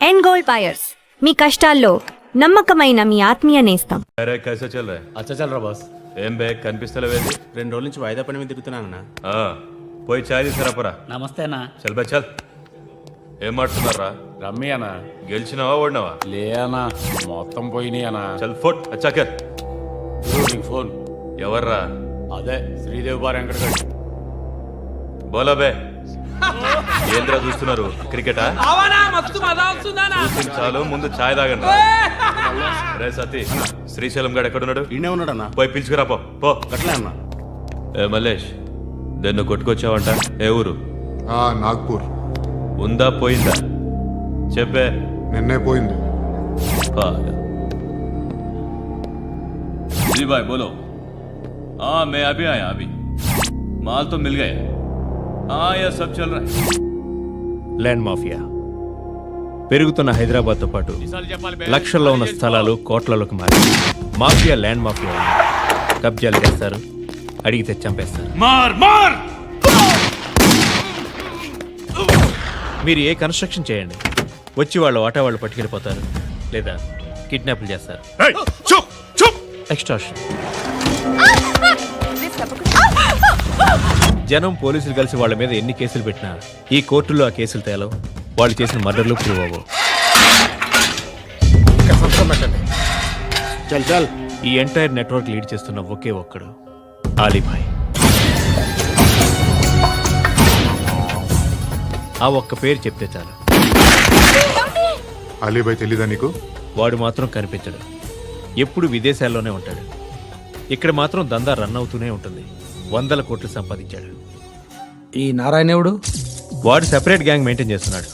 End gold buyers, మీ కష్టాల్లో నమ్మకమైన మీ ఆత్మీయ నేస్తం. अरे कैसे चल रहा है? అచ్చా చల్లరా బాస్. ఏం బే కనిపిస్తలేవేంది? 2 రోజుల నుంచి వాయిదా పని మీద తిరుగుతున్నానన్నా. పోయి చాయ్ తీసుకురాపరా. నమస్తే అన్న. చల్ బే చల్. ఏం మాట్లాడుతున్నారా? రమ్మి అన్న. గెలిచినావా ఓడినావా? లే అన్న, మొత్తం పోయినాయి అన్న. చల్ ఫోట్ అచ్చాకర్. నీకు ఫోన్. ఎవర్రా? అదే శ్రీదేవి బార్ వెంకటగడ్. బోలా బే. ఏంద్రా చూస్తున్నారు? క్రికెటా? చూసింది చాలు, ముందు చాయ్ తాగండి. రే సతీ, శ్రీశైలం గడు ఎక్కడున్నాడు? ఈయనే ఉన్నాడన్నా. పోయి పిలుచుకురా పో. అట్లే అన్న. ఏ మల్లేష్, దన్ను కొట్టుకొచ్చావంట? ఏ ఊరు? నాగ్పూర్. ఉందా పోయిందా చెప్పే. నిన్నే పోయింది. जी भाई बोलो. हाँ मैं अभी आया, अभी माल तो मिल गया. हाँ यह सब चल रहा है. ల్యాండ్ మాఫియా పెరుగుతున్న హైదరాబాద్తో పాటు లక్షల్లో ఉన్న స్థలాలు కోట్లలోకి మారి మాఫియా ల్యాండ్ మాఫియా కబ్జాలు చేస్తారు, అడిగితే చంపేస్తారు. మీరు ఏ కన్స్ట్రక్షన్ చేయండి, వచ్చి వాళ్ళు వాటా వాళ్ళు పట్టుకెళ్ళిపోతారు, లేదా కిడ్నాప్లు చేస్తారు. ఎక్స్టార్షన్. జనం పోలీసులు కలిసి వాళ్ళ మీద ఎన్ని కేసులు పెట్టినా ఈ కోర్టుల్లో ఆ కేసులు తేలవు, వాళ్ళు చేసిన మర్డర్లు ప్రూవ్ అవ్వవు. చల్ చల్. ఈ ఎంటైర్ నెట్వర్క్ లీడ్ చేస్తున్న ఒకే ఒక్కడు ఆలీభాయ్. ఆ ఒక్క పేరు చెప్తే చాలు. అలీబాయ్ తెలీదా నీకు? వాడు మాత్రం కనిపించడు, ఎప్పుడు విదేశాల్లోనే ఉంటాడు. ఇక్కడ మాత్రం దందా రన్ అవుతూనే ఉంటుంది. 100 కోట్లు సంపాదించాడు. ఈ నారాయణవుడు వాడు సెపరేట్ గ్యాంగ్ మెయింటైన్ చేస్తున్నాడు.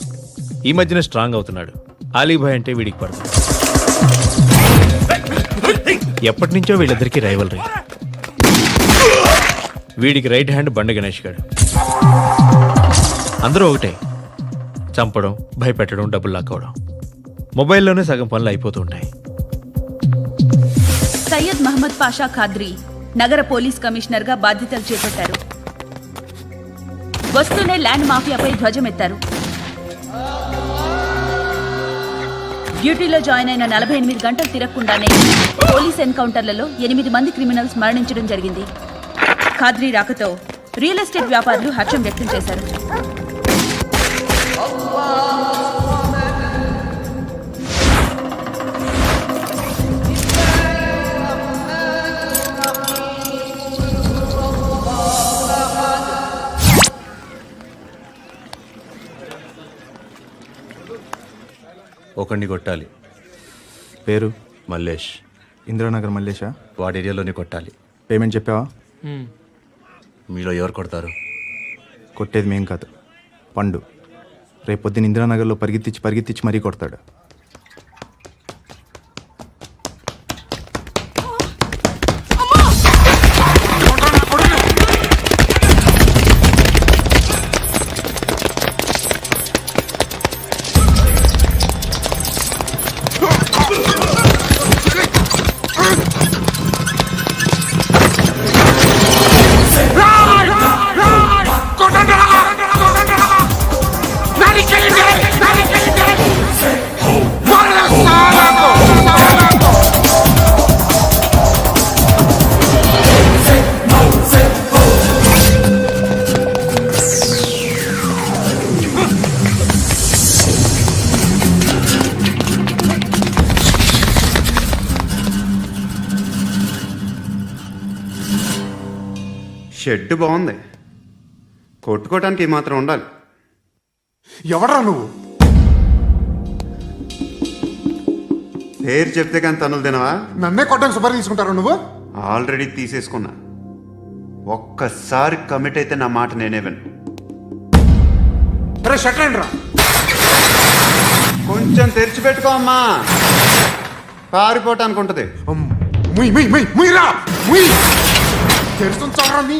ఈ మధ్యన స్ట్రాంగ్ అవుతున్నాడు. ఆలీభాయ్ అంటే వీడికి పడుతుంది. ఎప్పటి నుంచో వీళ్ళిద్దరికీ రైవల్రీ. వీడికి రైట్ హ్యాండ్ బండ గణేష్ గాడు. అందరూ ఒకటే, చంపడం, భయపెట్టడం, డబ్బులు లాక్కోవడం. మొబైల్లోనే సగం పనులు అయిపోతూ ఉంటాయి. సయ్యద్ మహమ్మద్ పాషా ఖాద్రీ నగర పోలీస్ కమిషనర్ గా బాధ్యతలు చేపట్టారు. వస్తూనే ల్యాండ్ మాఫియాపై ధ్వజమెత్తారు. డ్యూటీలో జాయిన్ అయిన 48 గంటలు తిరగకుండానే పోలీస్ ఎన్కౌంటర్లలో 8 మంది క్రిమినల్స్ మరణించడం జరిగింది. ఖాద్రీ రాకతో రియల్ ఎస్టేట్ వ్యాపారులు హర్షం వ్యక్తం చేశారు. ఒకడిని కొట్టాలి. పేరు? మల్లేష్. ఇందిరానగర్ మల్లేషా? వాడి ఏరియాలోనే కొట్టాలి. పేమెంట్ చెప్పావా? మీలో ఎవరు కొడతారు? కొట్టేది మేం కాదు, పండు. రేపొద్దున ఇందిరానగర్లో పరిగెత్తించి మరీ కొడతాడు. షెడ్ బాగుంది, కొట్టుకోవటానికి మాత్రం ఉండాలి. ఎవడ్రా నువ్వు? పేరు చెప్తే కానీ తనులు తినవా? నన్నే కొట్టడానికి సుపారీ తీసుకుంటారా నువ్వు? ఆల్రెడీ తీసేసుకున్నా. ఒక్కసారి కమిట్ అయితే నా మాట నేనే విను. షట్లేండ్రా. కొంచెం తెరిచిపెట్టుకో అమ్మా, పారిపోవటానికి ఉంటుంది. తెరుస్తుంచారా నీ?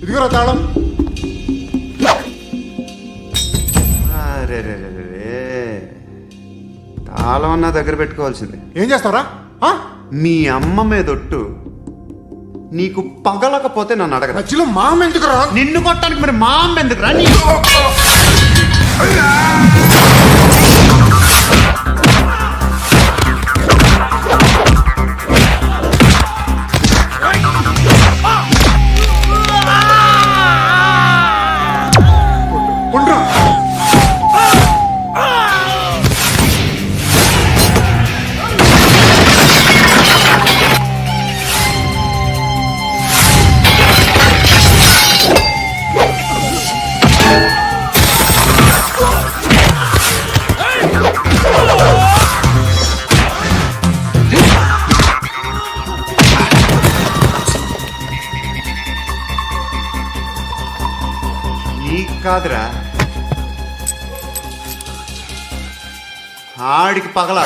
ఇదిగోరా తాళం. అరే తాళం అన్నా దగ్గర పెట్టుకోవాల్సిందే. ఏం చేస్తావరా? మీ అమ్మ మీదొట్టు, నీకు పగలకపోతే నన్ను అడగ. నచ్చిలో మా అమ్మ ఎందుకురా? నిన్ను కొట్టడానికి మరి మా అమ్మ ఎందుకురా? కాదురా, ఆడికి పగల.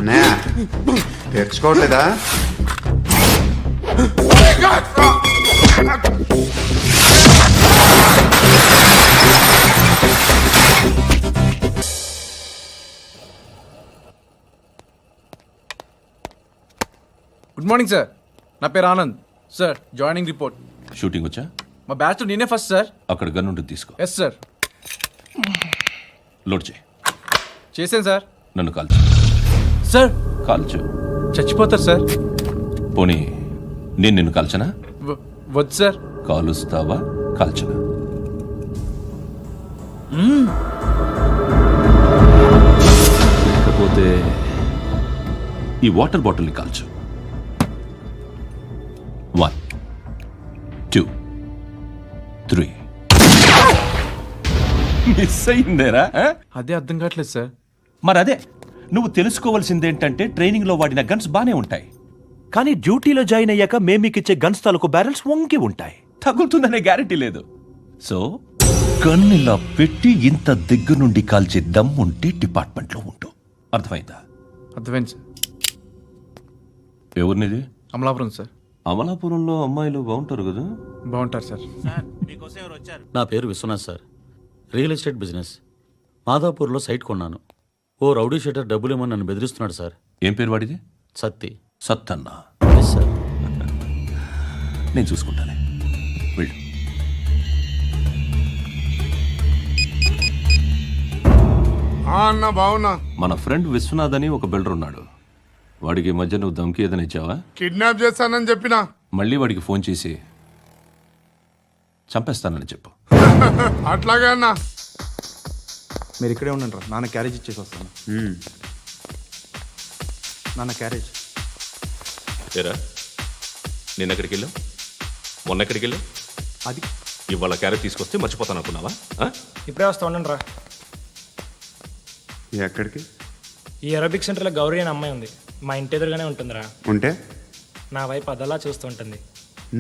అన్నయ్య తెచ్చుకోవట్లేదా? గుడ్ మార్నింగ్ సార్, నా పేరు Anand sir. Joining report. Shooting వచ్చా? మా బ్యాచ్ నేనే ఫస్ట్ సార్. అక్కడ గన్ ఉంటుంది, తీసుకో. Yes sir. లోడ్ చేయి. చేశాను సార్. నన్ను కాల్చు. సార్ కాల్చు. చచ్చిపోతారు సార్. పోనీ నేను నిన్ను కాల్చనా? వద్దు సార్. కాలుస్తావా కాల్చనా? లేకపోతే ఈ వాటర్ బాటిల్ని కాల్చు. 1 2 3. మిస్ అయిందేరా? అదే అర్థం కావట్లేదు సార్. మరి అదే నువ్వు తెలుసుకోవాల్సిందేంటంటే ట్రైనింగ్లో వాడిన గన్స్ బానే ఉంటాయి, కానీ డ్యూటీలో జాయిన్ అయ్యాక మేము మీకు ఇచ్చే గన్స్ తాలూకు బ్యారెల్స్ వంగి ఉంటాయి, తగులుతుందనే గ్యారెంటీ లేదు. సో గన్ ఇలా పెట్టి ఇంత దగ్గర నుండి కాల్చే దమ్ ఉంటే డిపార్ట్మెంట్లో ఉంటూ. అర్థమైందా? అర్థమైంది సార్. ఎవరినిది? అమలాపురం సార్. అమలాపురంలో అమ్మాయిలు బాగుంటారు కదా? బాగుంటారు సార్. నా పేరు Vishwanath sir. Real estate business. మాదాపూర్లో సైట్ కొన్నాను. ఓ రౌడీ షీటర్ డబ్బులు ఏమని నన్ను బెదిరిస్తున్నాడు సార్. ఏం పేరు వాడిది? సత్తి. సత్తన్నా? Yes sir. నేను చూసుకుంటానే, వెళ్ళు. అన్న బావున్నా. మన ఫ్రెండ్ విశ్వనాథ్ అని ఒక బిల్డర్ ఉన్నాడు. వాడికి ఈ మధ్య నువ్వు దమ్కి ఏదైనా ఇచ్చావా? కిడ్నాప్ చేస్తానని చెప్పినా. మళ్ళీ వాడికి ఫోన్ చేసి చంపేస్తానని చెప్పు. అట్లాగే అన్న. మీరు ఇక్కడే ఉండండి రా, నాన్న క్యారేజ్ ఇచ్చేసి వస్తాను. నాన్న క్యారేజ్. ఏరా, నిన్న ఎక్కడికి వెళ్ళావు? మొన్న ఎక్కడికి వెళ్ళావు? అది ఇవాళ క్యారెట్ తీసుకొస్తే మర్చిపోతాను అనుకున్నావా? ఇప్పుడే వస్తా ఉండండి రా. ఎక్కడికి? ఈ అరబిక్ సెంటర్లో గౌరీ అనే అమ్మాయి ఉంది, మా ఇంటి ఎదురుగానే ఉంటుందిరా. ఉంటే నా వైపు అదలా చూస్తూ ఉంటుంది.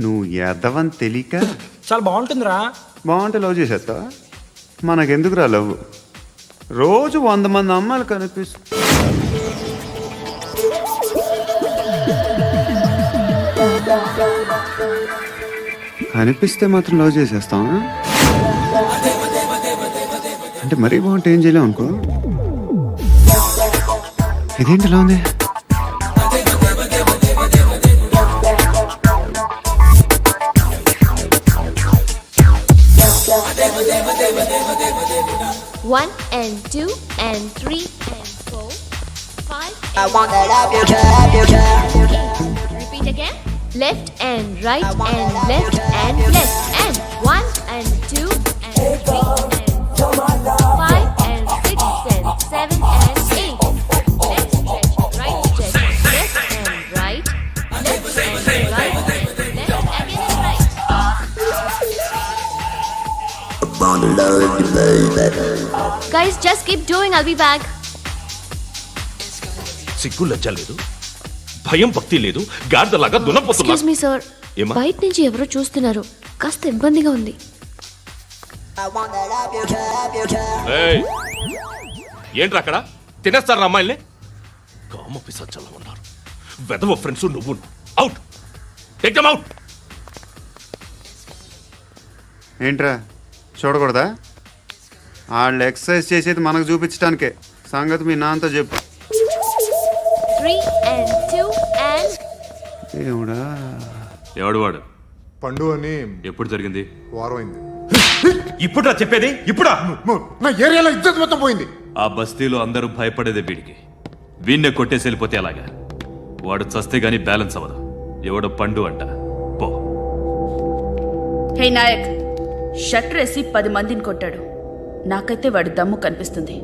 నువ్వు ఎదవని తెలియక చాలా బాగుంటుందిరా. బాగుంటే లవ్ చేసేస్తావా? మనకెందుకురా లవ్? రోజు 100 మంది అమ్మాయిలు కనిపిస్తే మాత్రం లవ్ చేసేస్తాం. అంటే మరీ బాగుంటే ఏం చేయలేం అనుకో. ఇదేంటి ఇలా ఉంది? One and 2 and 3 and 4, 5. I want that up your job. Repeat again. Left and right and left and left and 1 and 2 and 3 and 4, 5 and 6 and 7 and 8. Left stretch, right stretch, left and right, left and right, left again and right. Guys, just keep doing. I'll be back. సిగ్గు లజ్జ లేదు, భయం భక్తి లేదు, గాడిదలాగా దున్నపోతున్నా. Excuse me, sir. ఏమా? బయట నుంచి ఎవరో చూస్తున్నారు, కాస్త ఇబ్బందిగా ఉంది. ఏయ్, ఏంట్రా అక్కడ? తినేస్తారా అమ్మాయిల్ని? కామ పిశాచాలా ఉన్నారు. వెదవ ఫ్రెండ్స్ నువ్వు అవుట్, టేక్ దెమ్ అవుట్. ఏంట్రా చూడకూడదా? వాళ్ళు ఎక్సర్సైజ్ చేసేది మనకు చూపించడానికే. సంగతి మీ నాన్నతో చెప్పు. 3 and 2 and దేవుడా, ఎవడు వాడు? పండు అని ఎప్పుడు జరిగింది? వారం అయింది. ఇప్పుడా చెప్పేది? ఇప్పుడా? నా ఏరియాలో ఇజ్జత్ మొత్తం పోయింది. ఆ బస్తీలో అందరూ భయపడేదే వీడికి. వీణ్ణే కొట్టేసి వెళ్ళిపోతే అలాగా? వాడు చస్తే గానీ బ్యాలెన్స్ అవ్వదు. ఎవడో పండు అంట. పో. హే నాయక్, షట్టర్ వేసి 10 మందిని కొట్టాడు. నాకైతే వాడి దమ్ము కనిపిస్తుంది.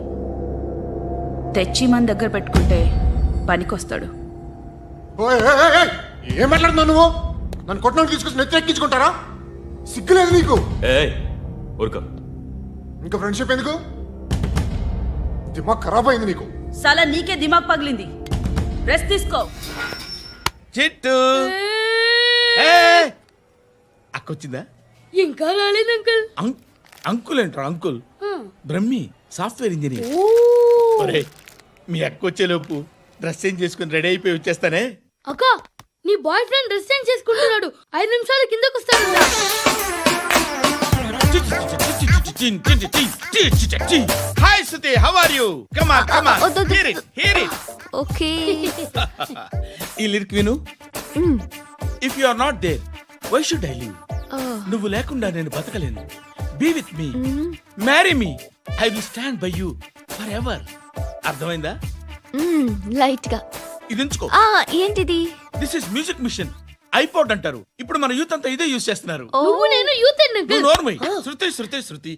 తెచ్చి మన దగ్గర పెట్టుకుంటే పనికొస్తాడు. ఓయ్, ఏయ్, ఏయ్, ఏయ్, ఏం మాట్లాడుతున్నావు నువ్వు? నన్ను కొట్టడానికి తీసుకొచ్చి నెత్తి ఎక్కించుకుంటారా? సిగ్గులేదు నీకు? ఏయ్ ఊరుకో. ఇంకా ఫ్రెండ్షిప్ ఎందుకు? దిమాగ్ ఖరాబ్ అయింది నీకు. సాలా నీకే దిమాగ్ పగిలింది. రెస్ట్ తీసుకో. చిట్టు అక్కొచ్చిందా? ఇంకా రాలేదు అంకుల్. అంకుల్ ఏంట్రా అంకుల్? Brahmi software engineer. ఒరే, మీ అక్కొచ్చేలోపు డ్రెస్ చేంజ్ చేసుకుని రెడీ అయిపోయి వచ్చేస్తానే. అక్క, నీ బాయ్ ఫ్రెండ్ డ్రెస్ చేంజ్ చేసుకుంటున్నాడు. 5 నిమిషాల కిందకు వస్తాడు. Hi Shruti, how are you? Come on come on, hear it hear it. Okay. ఈ లిరిక్ విను. If you are not there why should I live? నువ్వు లేకుండా నేను బతకలేను. Be with me, marry me, I will stand by you forever. అర్థమైందా? Light గా. ఇది ఉంచుకో. ఏంటిది? This is music machine. IPod అంటారు. ఇప్పుడు మన యూత్ అంతా ఇదే యూజ్ చేస్తున్నారు. నువ్వు నేను యూత్ నువ్వు నోర్మై. శృతి శృతి శృతి.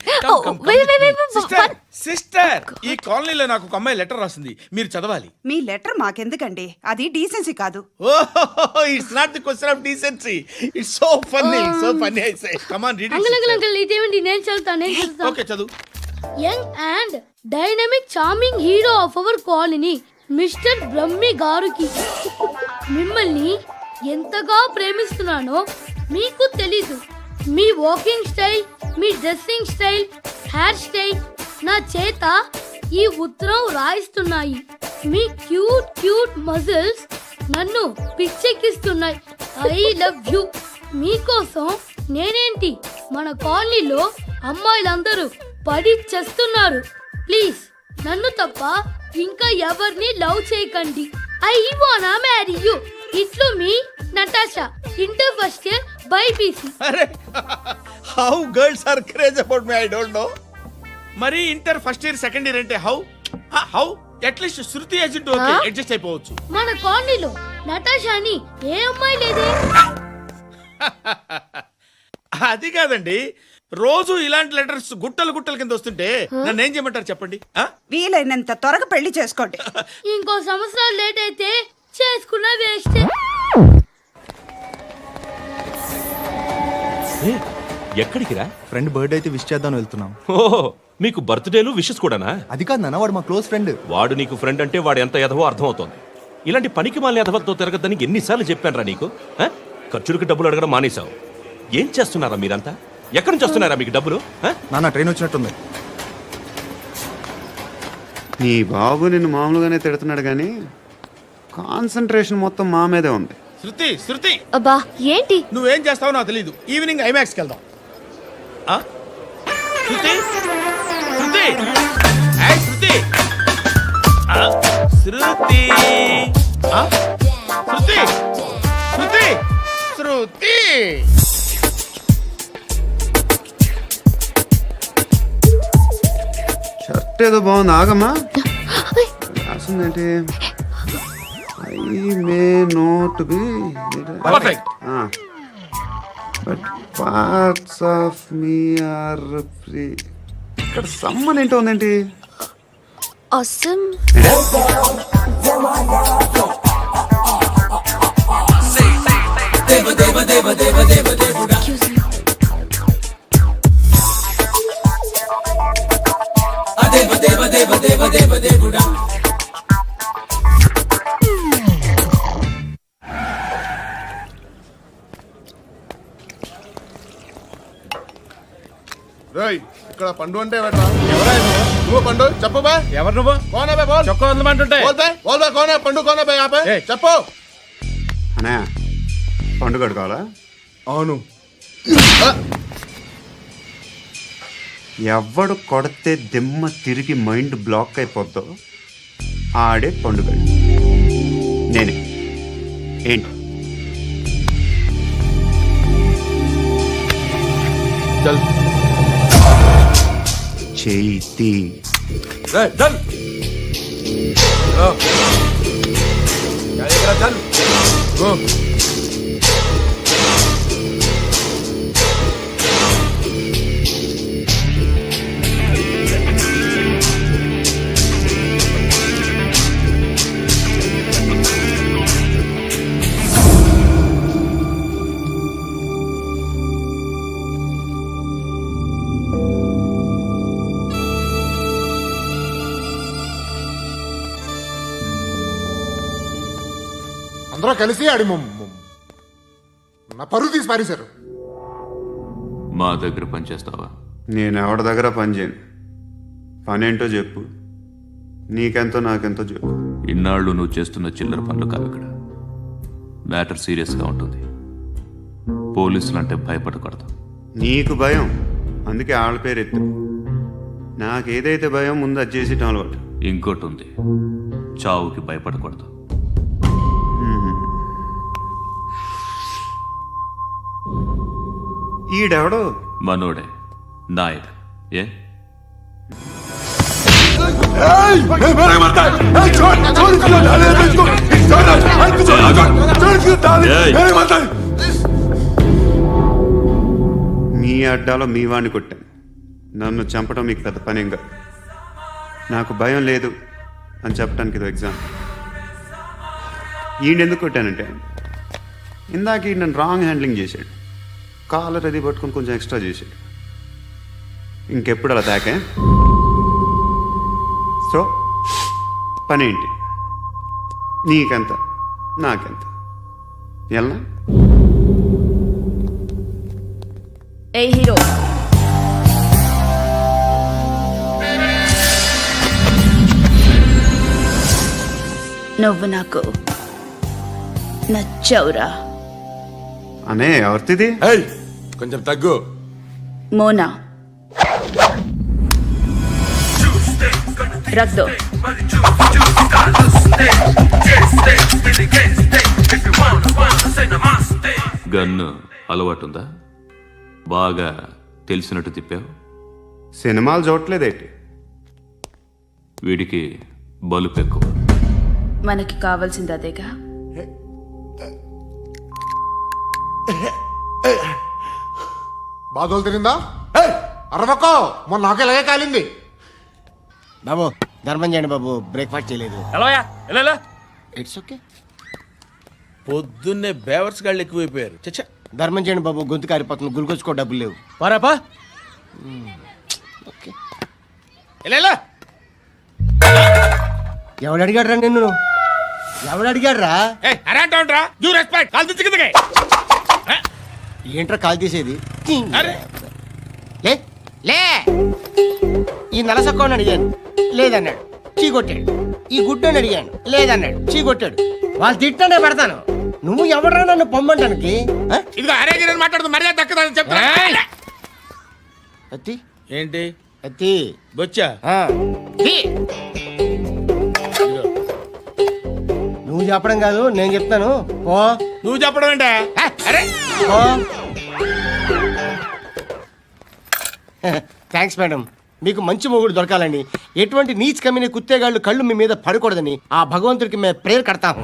సిస్టర్, సిస్టర్, ఈ కాలనీలో నాకు ఒక అమ్మాయి లెటర్ రాసింది, మీరు చదవాలి. మీ లెటర్ మాకెందుకండి? అది డీసెన్సీ కాదు. ఓహో, it's not the question of decency. It's so funny, so funny. I say come on read it. Uncle ఇదేమిటి? నేను చదువుతాను. ఓకే చదువు. Young and dynamic charming hero of our colony mister Brahmi గారికి మిమ్మల్ని ఎంతగా ప్రేమిస్తున్నానో మీకు తెలీదు. మీ వాకింగ్ స్టైల్, మీ డ్రెస్సింగ్ స్టైల్, హెయిర్ స్టైల్ నా చేత ఈ ఉత్తరం రాయిస్తున్నాయి. మీ క్యూట్ క్యూట్ మజిల్స్ నన్ను పిచ్చెక్కిస్తున్నాయి. I love you. మీకోసం నేనేంటి, మన కాలనీలో అమ్మాయిలందరూ పడి చేస్తున్నారు. ప్లీజ్ నన్ను తప్ప ఇంకా ఎవరిని లవ్ చేయకండి. ఐ వానా మ్యారీ యూ. ఇట్లు మీ Natasha, inter first year BiPC. అరే, how girls are craze about me I don't know. మరి inter first year second year అంటే how how at least Shruti agent okay adjust అయిపోవచ్చు. మన కాలనీలో నటాషా అని ఏ అమ్మాయి లేదే. అది కాదండి, రోజు ఇలాంటి లెటర్స్ గుట్టలు గుట్టల కింద వస్తుంటే నన్ను ఏం చేయమంటారు చెప్పండి? వీలైనంత త్వరగా పెళ్లి చేసుకోండి. ఇంకో సంవత్సరాలు లేట్ అయితే చేసుకున్న వేస్ట్. ఎక్కడికి రా? ఫ్రెండ్ బర్త్డే అయితే విష్ చేద్దాం వెళ్తున్నాం. ఓహో, మీకు బర్త్డేలు విషెస్ కూడానా? అది కాదు నాన్న, వాడు మా క్లోజ్ ఫ్రెండ్. వాడు నీకు ఫ్రెండ్ అంటే వాడు ఎంత ఎదవో అర్థమవుతోంది. ఇలాంటి పనికి మాలిన ఎదవతో తిరగద్దని ఎన్నిసార్లు చెప్పానురా నీకు? ఖర్చులకు డబ్బులు అడగడం మానేశావు. ఏం చేస్తున్నారా మీరంతా? ఎక్కడి నుంచి వస్తున్నారా మీకు డబ్బులు? నాన్న ట్రైన్ వచ్చినట్టుంది. నీ బాబు నిన్ను మామూలుగానే తిడుతున్నాడు కానీ కాన్సన్ట్రేషన్ మొత్తం మా మీదే ఉంది. శృతి శృతి, అబ్బా ఏంటి? నువ్వేం చేస్తావో నాకు తెలీదు. ఈవినింగ్ ఐమాక్స్కి వెళ్దాం. శృతి శృతి, ఏయ్ శృతి, శృతి, శృతి, శృతి, శృతి. షర్ట్ ఏదో బాగుంది, ఆగమ్మా. రాసిందేంటి? I may not be perfect. But parts of me are free. ఇక్కడ సమ్మన్ ఏంటో ఉందేంటి? awesome. Excuse me. ఇక్కడ పండు అంటే నువ్వు పండు చెప్పు బా. ఎవరు నువ్వు? కోనే బే బోల్. చొక్కా వదలమంటుంటే బోల్ బే కోనే పండు కోనే బే చెప్పు. అనే పండుగ కావాలా? అవును. ఎవడు కొడితే దిమ్మ తిరిగి మైండ్ బ్లాక్ అయిపోద్దో ఆడే పండుగ. నేనే. ఏంటి? చల్ చేతి చల్ చల్ గో. అందరూ కలిసి ఆడి నా పరువు తీసి పారేశారు. మా దగ్గర పనిచేస్తావా? నేను ఎవరి దగ్గర పని చేయను. పనేంటో చెప్పు. నీకెంతో నాకెంతో చెప్పు. ఇన్నాళ్ళు నువ్వు చేస్తున్న చిల్లర పనులు కావు ఇక్కడ. మ్యాటర్ సీరియస్గా ఉంటుంది. పోలీసులు అంటే భయపడకూడదు. నీకు భయం, అందుకే ఆళ్ళ పేరు ఎత్తు. నాకేదైతే భయం ముందు అది చేసి అలవాటు. ఇంకోటి ఉంది, చావుకి భయపడకూడదు. ఈడెవడో మనోడే నాయక్. ఏ మీ అడ్డాలో మీ వాడిని కొట్టాను. నన్ను చంపడం మీకు పెద్ద పనేంగా. నాకు భయం లేదు అని చెప్పడానికి ఇది ఎగ్జామ్. ఈయనెందుకు కొట్టానంటే ఇందాక ఈ నన్ను రాంగ్ హ్యాండ్లింగ్ చేశాడు. కాలర్ అది పట్టుకొని కొంచెం ఎక్స్ట్రా చేశాడు. ఇంకెప్పుడు అలా తాకే. సో పనేంటి? నీకెంత నాకెంత ఎలా? ఏ హీరో, నువ్వు నాకు నచ్చవురా. అనే ఎవరిది? కొంచెం తగ్గు. మోనా రక్తో గన్ను అలవాటుందా? బాగా తెలిసినట్టు తిప్పావు. సినిమాలు చూడట్లేదేంటి? వీడికి బలుపు ఎక్కువ. మనకి కావాల్సింది అదేగా. బాధలు తిరిందా? అరవకో, మొన్న నాకు ఇలాగే కాలింది. బాబు ధర్మం చేయండి బాబు, బ్రేక్ఫాస్ట్ చేయలేదు. It's okay. పొద్దున్నే బేవర్స్ గాళ్ళు ఎక్కువైపోయారు. చచ్చా, ధర్మం చేయండి బాబు, గొంతు కారిపోతుంది, గురికొచ్చుకో డబ్బులు లేవు. పారాపా. ఓకే. ఎవడు అడిగాడు రా నిన్ను? ఎవడు అడిగాడు రా? ఏంట్రా కాల్ తీసేది? లే లే. ఈ నలసక్కని అడిగాను, లేదన్నాడు, చీ కొట్టాడు. ఈ గుడ్డని అడిగాను, లేదన్నాడు, చీ కొట్టాడు. వాళ్ళు తిట్టానే పెడతాను. నువ్వు ఎవడరా నన్ను పొమ్మంటానికి? ఇదిగో అరే మాట్లాడుతూ మర్యాద దక్కదని చెప్తా. అత్తి ఏంటి అత్తి బొచ్చా? నువ్వు చెప్పడం కాదు, నేను చెప్తాను. ఓ నువ్వు చెప్పడం ఏంటా? అరే థ్యాంక్స్ మేడం. మీకు మంచి మొగుడు దొరకాలని, ఎటువంటి నీచ్ కమ్మిన కుత్తేగాళ్ళు కళ్ళు మీ మీద పడకూడదని ఆ భగవంతుడికి మేము ప్రేయర్ కడతాము.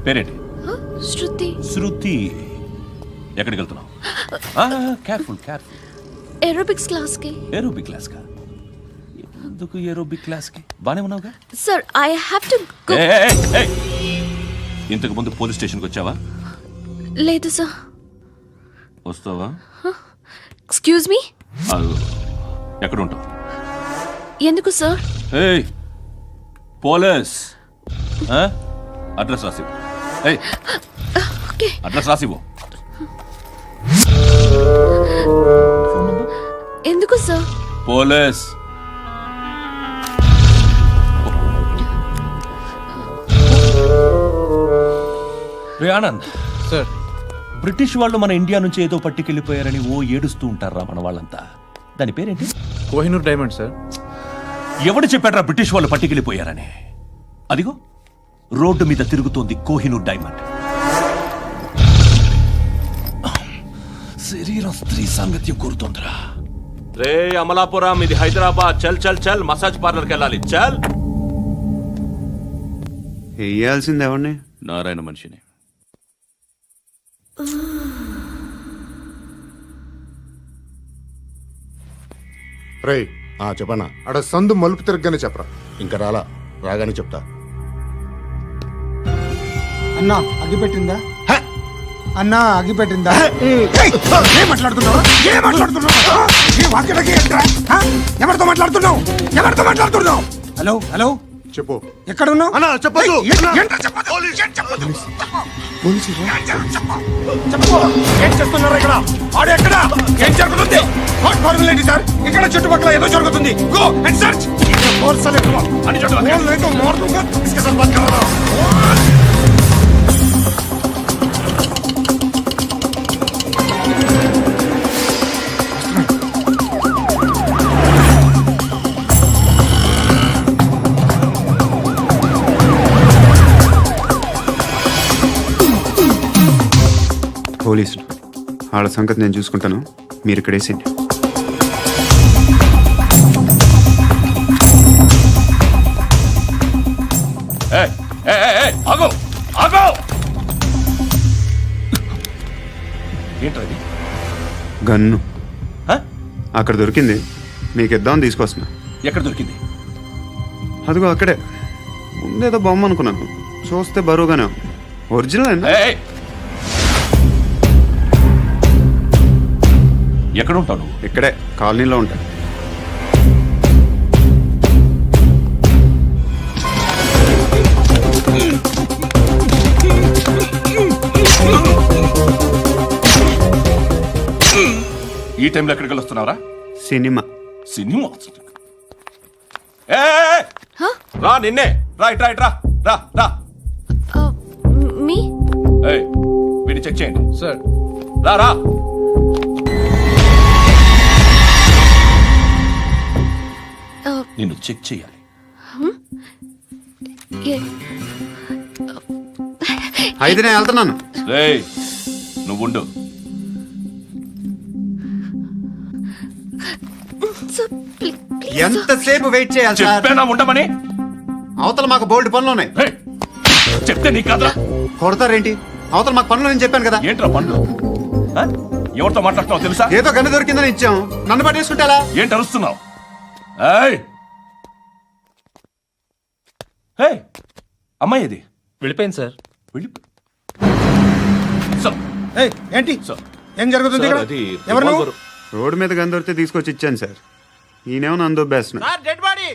పేరేంటి? శృతి. శృతి. ఎక్కడికి వెళ్తున్నావు? Careful careful. ఏరోబిక్స్ క్లాస్ కి. ఏరోబిక్ క్లాస్ కా? ఎందుకు ఏరోబిక్ క్లాస్ కి? బానే ఉన్నావుగా? Sir I have to go. ఇంతకు ముందు పోలీస్ స్టేషన్కి వచ్చావా? లేదు సార్. వస్తావా? Excuse me. ఎక్కడ ఉంటావు? ఎందుకు సార్? పోలీస్ అడ్రస్ రాసి. ఏయ్, అడ్రస్ రాసివ్వు. ఎందుకు సార్? పోలీస్. రే ఆనంద్ సార్, బ్రిటిష్ వాళ్ళు మన ఇండియా నుంచి ఏదో పట్టుకెళ్ళిపోయారని ఓ ఏడుస్తూ ఉంటారా మన వాళ్ళంతా? దాని పేరేంటి? Kohinoor diamond sir. ఎవడు చెప్పాడ్రా బ్రిటిష్ వాళ్ళు పట్టుకెళ్ళిపోయారని? అదిగో రోడ్డు మీద తిరుగుతోంది కోహినూర్ డైమండ్. శరీరం స్త్రీ సాంగత్యం కోరుతోందిరా. రే అమలాపురం, ఇది హైదరాబాద్. చల్ చల్ చల్, మసాజ్ పార్లర్కి వెళ్ళాలి. చల్. వేయాల్సింది ఎవరిని? నారాయణ మనిషిని. రేయ్ చెప్పనా? అడ సందు మలుపు తిరగగానే చెప్పరా. ఇంకా రాగానే చెప్తా. అన్నా అగ్గిపెట్టిందా? అన్నా అగ్గిపెట్టిందా? ఏం మాట్లాడుతున్నావు? ఎవరితో మాట్లాడుతున్నావు? హలో హలో, చెప్పు. ఎక్కడ ఉన్నావు? అన్నా చెప్పదు. ఏం చేస్తున్నారు ఇక్కడ? ఆడు ఎక్కడ? ఏం జరుగుతుంది? వాట్ ఫార్మల్ ఏంటి సార్? ఇక్కడ చుట్టుపక్కల ఏదో జరుగుతుంది. Go and search. పోలీసులు వాళ్ళ సంగతి నేను చూసుకుంటాను, మీరు ఇక్కడ వేసేయండి. ఏంటది? గన్ను హ? అక్కడ దొరికింది, మీకు ఇద్దామని తీసుకొస్తున్నా. ఎక్కడ దొరికింది? అదిగో అక్కడే. ముందేదో బొమ్మ అనుకున్నాను, చూస్తే బరువుగానే ఉంది. ఒరిజినల్ అండి. ఎక్కడ ఉంటావు నువ్వు? ఇక్కడే కాలనీలో ఉంటా. ఈ టైంలో ఎక్కడికి వస్తున్నావురా? సినిమా. సినిమా? రా, నిన్నే. రా ఇట్రా ఇట్రా. రా రా. మీ వీడిని చెక్ చేయండి. సార్. రా రా. నిన్ను చెక్ చేయాలి. అయితే నేను వెళ్తున్నాను. రేయ్, నువ్వుండు. ఎంతసేపు వెయిట్ చేయాలి సార్? చెప్పేనా ఉండమని? అవతల మాకు బోల్డ్ పనులు ఉన్నాయి. చెప్తే నీకు కాదురా. కొడతారేంటి? అవతల మాకు పనులు నేను చెప్పాను కదా. ఏంట్రా పనులు? ఎవరితో మాట్లాడుతున్నావు తెలుసా? ఏదో గన్ను దొరికిందని ఇచ్చాం, నన్ను పట్టేసుకుంటా. ఏంటి అరుస్తున్నావు? అమ్మాయి ఇది వెళ్ళిపోయింది సార్. ఏంటి ఏం జరుగుతుంది ఇక్కడ? ఎవరు నువ్వు? రోడ్డు మీద గన్ను దొరికితే తీసుకొచ్చి ఇచ్చాను సార్. ఈయనేమో నన్ను దొబ్బేస్తున్నా. Dead body.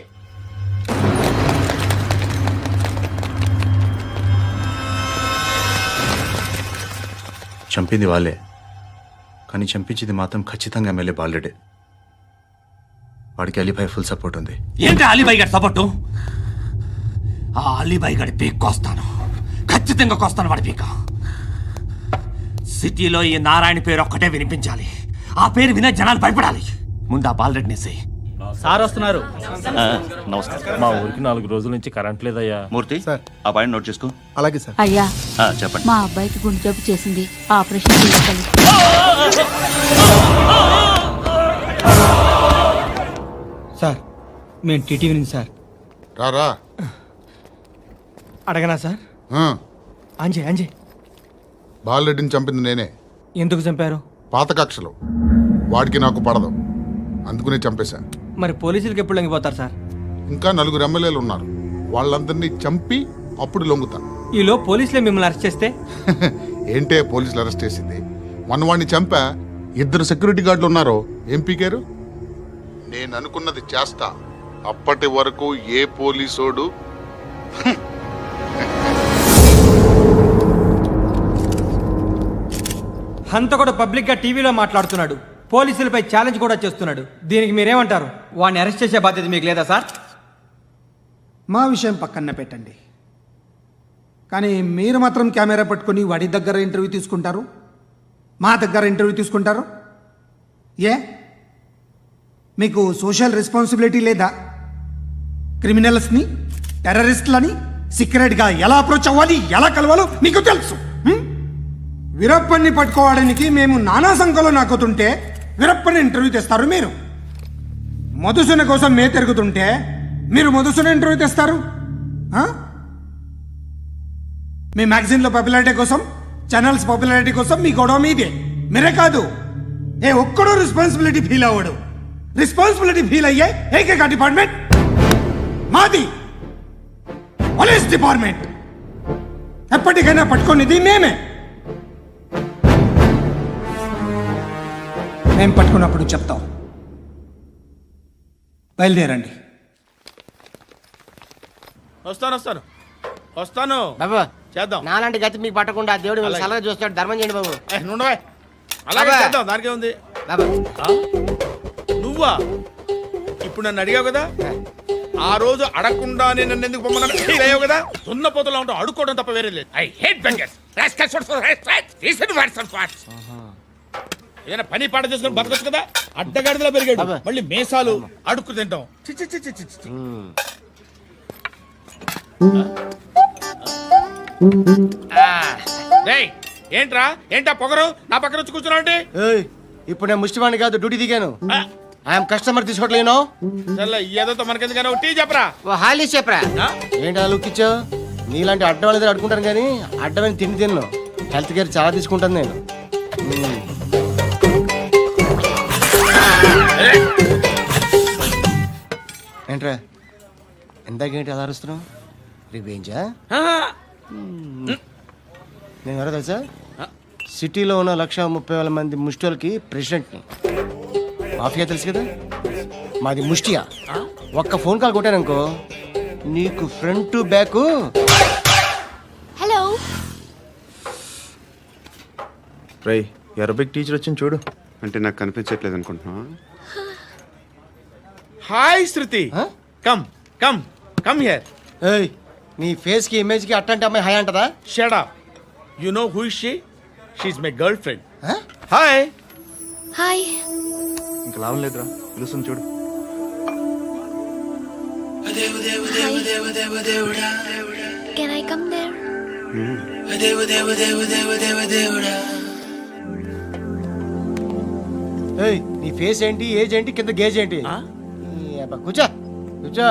చంపింది వాళ్ళే, కానీ చంపించింది మాత్రం ఖచ్చితంగా ఎమ్మెల్యే బాలుడే. వాడికి అలీభాయ్ ఫుల్ సపోర్ట్ ఉంది. ఏంటి అలీబాయి గారి సపోర్టు? ఆ అలీబాయి గారి పీక్ కోస్తాను, ఖచ్చితంగా కోస్తాను వాడి పీక. సిటీలో ఈ నారాయణ పేరు ఒక్కటే వినిపించాలి. ఆ పేరు వినే జనాలు భయపడాలి. ముందు ఆ బాలరెడ్డిని వేసేయి. సార్ వస్తున్నారు. నమస్కారం. మా ఊరికి 4 రోజుల నుంచి కరెంట్ లేదయ్యా. మూర్తి, ఆ పాయింట్ నోట్ చేసుకో. అలాగే సార్. అయ్యా, చెప్పండి. మా అబ్బాయికి గుండె జబ్బు చేసింది, ఆపరేషన్ చేయాలి. సార్ మేము టీటీవీ నుంచి సార్. రా. అడగనా సార్? అంజయ్ బాలరెడ్డిని చంపింది నేనే. ఎందుకు చంపారు? పాత కక్షలు. వాడికి నాకు పడదు, అందుకునే చంపేశా. మరి పోలీసులకు ఎప్పుడు లొంగిపోతారు సార్? ఇంకా 4 ఎమ్మెల్యేలు ఉన్నారు, వాళ్ళందరినీ చంపి అప్పుడు లొంగుతా. ఈలో పోలీసులే మిమ్మల్ని అరెస్ట్ చేస్తే? ఏంటే పోలీసులు అరెస్ట్ చేసింది? వాడిని చంపా. 2 సెక్యూరిటీ గార్డులు ఉన్నారు, ఏం పీకారు? నేను అనుకున్నది చేస్తా. అప్పటి వరకు ఏ పోలీసోడు హంతకుడు పబ్లిక్గా టీవీలో మాట్లాడుతున్నాడు, పోలీసులపై ఛాలెంజ్ కూడా చేస్తున్నాడు. దీనికి మీరేమంటారు? వాడిని అరెస్ట్ చేసే బాధ్యత మీకు లేదా సార్? మా విషయం పక్కన పెట్టండి, కానీ మీరు మాత్రం కెమెరా పట్టుకొని వాడి దగ్గర ఇంటర్వ్యూ తీసుకుంటారు, మా దగ్గర ఇంటర్వ్యూ తీసుకుంటారు. ఏ మీకు సోషల్ రెస్పాన్సిబిలిటీ లేదా? క్రిమినల్స్ని, టెర్రరిస్టులని సీక్రెట్గా ఎలా అప్రోచ్ అవ్వాలి, ఎలా కలవాలో మీకు తెలుసు. వీరప్పన్ని పట్టుకోవడానికి మేము నానా సంఖ్యలో నాకుతుంటే వీరప్పని ఇంటర్వ్యూ తెస్తారు మీరు. మధుసూన కోసం మే తిరుగుతుంటే మీరు మధుసూన ఇంటర్వ్యూ తెస్తారు. మీ మ్యాగజైన్లో పాపులారిటీ కోసం, ఛానల్స్ పాపులారిటీ కోసం మీ గొడవ మీదే. మీరే కాదు, ఏ ఒక్కడో రెస్పాన్సిబిలిటీ ఫీల్ అవ్వడు. రెస్పాన్సిబిలిటీ ఫీల్ అయ్యే ఏకైక డిపార్ట్మెంట్ మాది, పోలీస్ డిపార్ట్మెంట్. ఎప్పటికైనా పట్టుకునేది మేమే. మేము పట్టుకున్నప్పుడు చెప్తాం. బయలుదేరండి. వస్తాను బాబు చేద్దాం. నాలాంటి గతి మీకు పట్టకుండా దేవుడు మిమ్మల్ని సలహా చూస్తాడు. ధర్మం చేయండి బాబు. నుండవే అలాగే అబ్బా. చేద్దాం, దానికే ఉంది. బాబు నువ్వా ఇప్పుడు నన్ను అడిగావు కదా, ఆ రోజు అడగకుండానే నన్ను ఎందుకు పొమ్మన్నాడు ఫీల్ అయ్యావు కదా. సున్న పోతలో ఉంటావు, అడుక్కోవడం తప్ప వేరే లేదు. I hate bangers. ఏదైనా పని పాట చేసుకుని బతకొచ్చు కదా. అడ్డగాడిదలా పెరిగాడు, అబ్బా. మళ్ళీ మేసాలు అడుక్కు తింటాం. చి చి చి చి చి చి. రేయ్, ఏంటా పొగరు నా పక్కన వచ్చి కూర్చున్నావు అంటే? ఏయ్, ఇప్పుడు నేను ముష్టివాణి కాదు, డ్యూటీ దిగాను. ఐఎమ్ కస్టమర్ తీసుకోవట్లేను. ఏదో మనకెందుకైనా టీ చెప్పరా. ఓ హాలీ చెప్పరా. ఏంటి అలా లుక్ ఇచ్చావు? నీలాంటి అడ్డం వాళ్ళ దగ్గర అడుకుంటాను, కానీ అడ్డమైన తిండి తిన్ను. హెల్త్ కేర్ చాలా తీసుకుంటాను నేను. ఏంట్రా ఎందాకేంటి అలా అరుస్తున్నావు? రివేంజా? నేను ఎవరో తెలుసా? సిటీలో ఉన్న 130,000 మంది ముష్టిలకి ప్రెసిడెంట్ని. మాఫియా తెలుసు కదా, మాది ముష్టియా. ఒక్క ఫోన్ కాల్ కొట్టాననుకో, నీకు ఫ్రంట్ టు బ్యాక్. హలో, రై అరబిక్ టీచర్ వచ్చింది చూడు. అంటే నాకు కనిపించట్లేదు అనుకుంటున్నా. Hi Shruti, come come come here. ఏయ్, నీ ఫేస్ కి ఇమేజ్ కి అట్టంటే అమ్మాయి హాయ్ అంటదా? Shut up. You know who is she? She is my girlfriend. Hi. Hi. ఇంకా లాభం లేదురా, పిలుస్తుంది చూడు. Can I come there? ఏయ్, నీ ఫేస్ ఏంటి, ఏజ్ ఏంటి, కింద గేజ్ ఏంటి? ఈ అబ్బా, కూర్చో కూర్చో.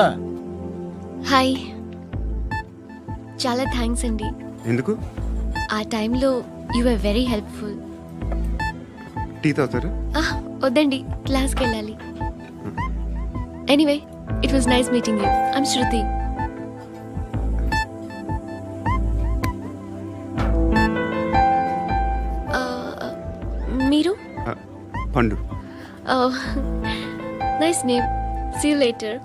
హాయ్. చాలా థ్యాంక్స్ అండి. ఎందుకు? ఆ టైంలో you are very helpful. Tea తాగుతారా? వద్దండి, క్లాస్కి వెళ్ళాలి. Anyway, it was nice meeting you. I'm Shruti. మీరు? Pandu. Nice name. See you later.